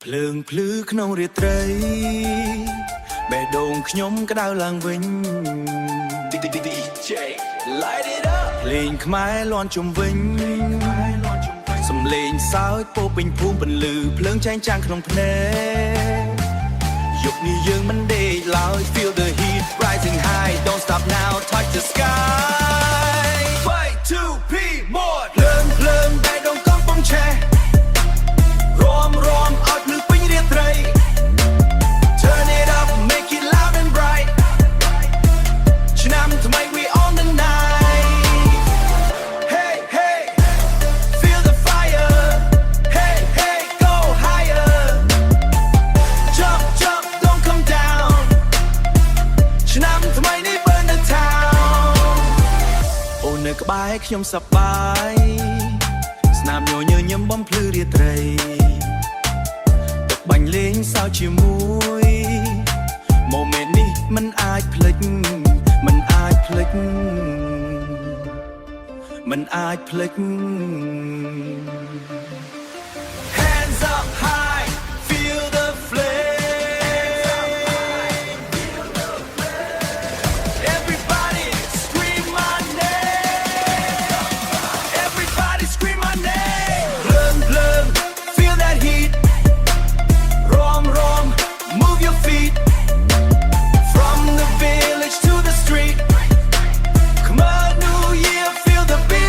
ភ្លើងភ្លឺក្នុងរាត្រីបេះដូងខ្ញុំក្តៅឡើងវិញ DJ Light it up ភ្លេងខ្មែរលាន់ជុំវិញសំឡេងសើចពោពេញភូមិពន្លឺភ្លើងចែងចាំងក្នុងភ្នែកយប់នេះយើងមិនដេកឡើយ Feel the heat rising high Don't stop now touch the sky 3 2 P more ភ្លើងបេះដូងកំពុងឆេះរំឲ្យភ្លឺពេញរាត្រី Turn it up make it loud and bright ឆ្នាំថ្មី we on the night Hey hey feel the fire Hey hey go higher Jump jump don't come down ឆ្នាំថ្មីនេះ burn the town អូននៅក្បែរខ្ញុំសប្បាយស្នាមញញើញឹមបំភ្លឺរាត្រីទឹកបាញ់លេងសើចជាមួយ Moment នេះមិនអាចភ្លេចមិនអាចភ្លេច Hands up high feel the flame Everybody scream my name Everybody scream my name Blum feel that heat Rom move your feet From the village to the street Come on new year feel the beat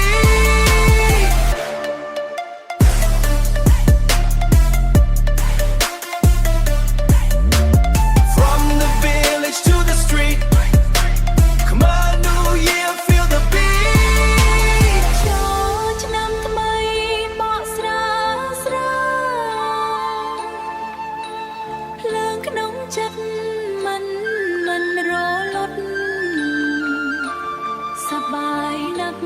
From the village to the street Come on new year feel the beat ចូលឆ្នាំថ្មីបកស្រាស្រាភ្លើងក្នុងចិត្តមិនរលត់សប្បាយណាស់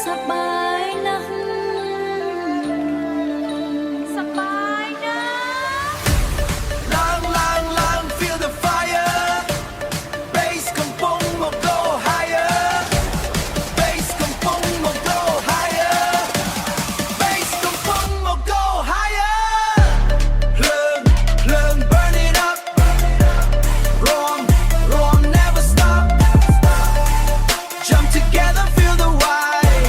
សប្បាយណាស់សប្បាយណាស់ Lang feel the fire Bass កំពុងមក go higher Bass កំពុងមក go higher Bass កំពុងមក go higher ភ្លើង burn it up Rom never stop Jump together feel the vibe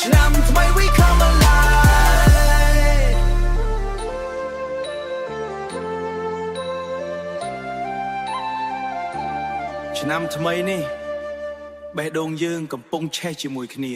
ឆ្នាំថ្មី we come alive ឆ្នាំថ្មីនេះបេះដូងយើងកំពុងឆេះជាមួយគ្នា